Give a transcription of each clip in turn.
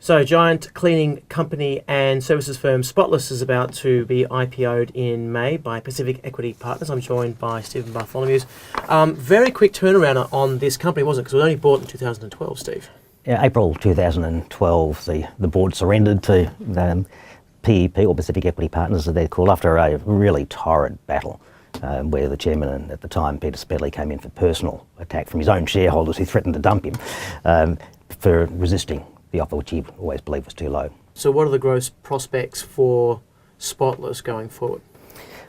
So, giant cleaning company and services firm Spotless is about to be IPO'd in May by Pacific Equity Partners. I'm joined by Stephen Bartholomew. Very quick turnaround on this company, wasn't it? Because it was only bought in 2012, Steve. Yeah, April 2012, the board surrendered to PEP, or Pacific Equity Partners as they're called, after a really torrid battle where the chairman at the time, Peter Spedley, came in for personal attack from his own shareholders who threatened to dump him for resisting the offer, which he always believed was too low. So what are the growth prospects for Spotless going forward?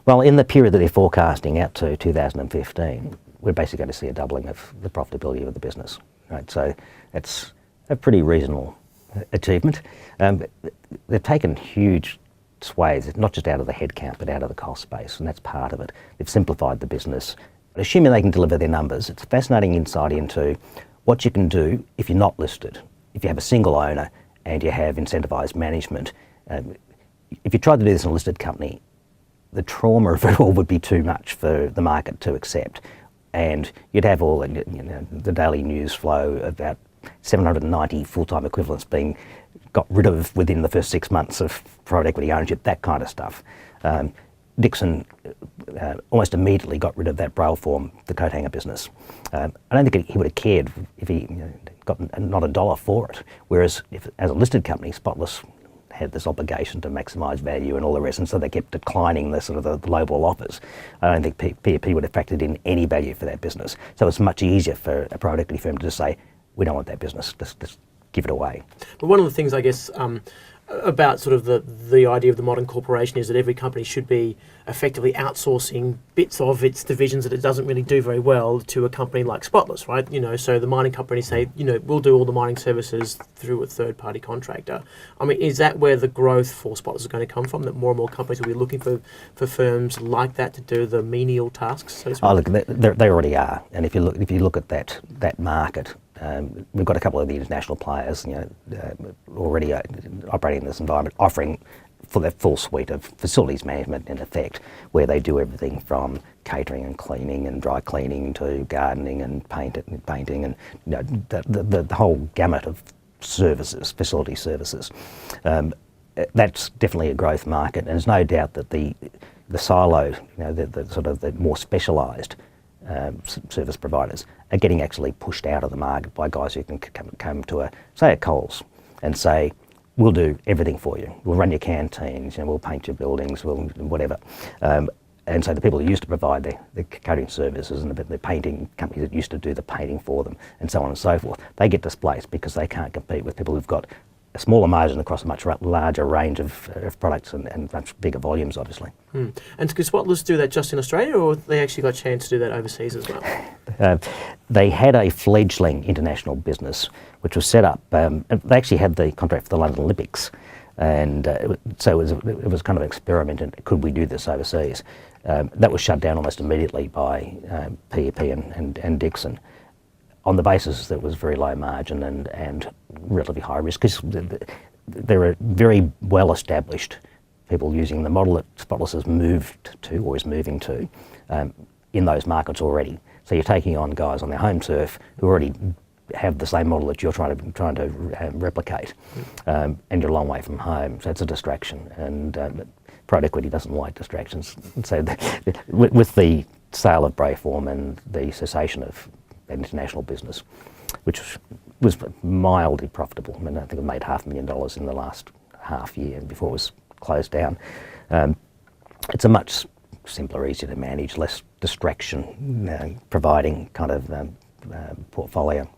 Well, in the period that they're forecasting out to 2015, we're basically going to see a doubling of the profitability of the business. Right? So it's a pretty reasonable achievement. They've taken huge swathes, not just out of the headcount, but out of the cost base, and that's part of it. They've simplified the business. Assuming they can deliver their numbers, it's a fascinating insight into what you can do if you're not listed. If you have a single owner and you have incentivised management, if you tried to do this in a listed company, the trauma of it all would be too much for the market to accept. And you'd have all the daily news flow about 790 full-time equivalents being got rid of within the first 6 months of private equity ownership, that kind of stuff. Dixon almost immediately got rid of that braille form, the coat hanger business. I don't think he would have cared if he got not a dollar for it. Whereas if, as a listed company, Spotless had this obligation to maximise value and all the rest, and so they kept declining the sort of the lowball offers. I don't think PEP would have factored in any value for that business. So it's much easier for a private equity firm to just say, we don't want that business, just give it away. But one of the things, I guess, about sort of the idea of the modern corporation is that every company should be effectively outsourcing bits of its divisions that it doesn't really do very well to a company like Spotless, right? So the mining companies say, we'll do all the mining services through a third-party contractor. I mean, is that where the growth for Spotless is going to come from? That more and more companies will be looking for firms like that to do the menial tasks, so to speak? Oh, look, they already are, and if you look at that market. We've got a couple of the international players, already operating in this environment, offering for their full suite of facilities management in effect, where they do everything from catering and cleaning and dry cleaning to gardening and painting and the whole gamut of services, facility services. That's definitely a growth market, and there's no doubt that the siloed, the sort of the more specialised service providers are getting actually pushed out of the market by guys who can come to a Coles and say, we'll do everything for you. We'll run your canteens, we'll paint your buildings, we'll whatever. And so the people who used to provide the catering services and the painting companies that used to do the painting for them and so on and so forth, they get displaced because they can't compete with people who've got a smaller margin across a much larger range of products and much bigger volumes, obviously. And could Spotless do that just in Australia, or they actually got a chance to do that overseas as well? They had a fledgling international business which was set up. They actually had the contract for the London Olympics, and so it was kind of an experiment in could we do this overseas. That was shut down almost immediately by PEP and Dixon, on the basis that it was very low margin and relatively high risk, because there are very well established people using the model that Spotless has moved to or is moving to in those markets already. So you're taking on guys on their home turf who already have the same model that you're trying to replicate, and you're a long way from home, so it's a distraction. And private equity doesn't like distractions. So with the sale of Brayform and the cessation of an international business, which was mildly profitable. I mean, I think it made $500,000 in the last half year before it was closed down. It's a much simpler, easier to manage, less distraction, providing kind of portfolio.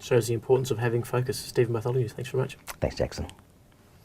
Shows the importance of having focus. Stephen Bartholomew, thanks very much. Thanks, Jackson.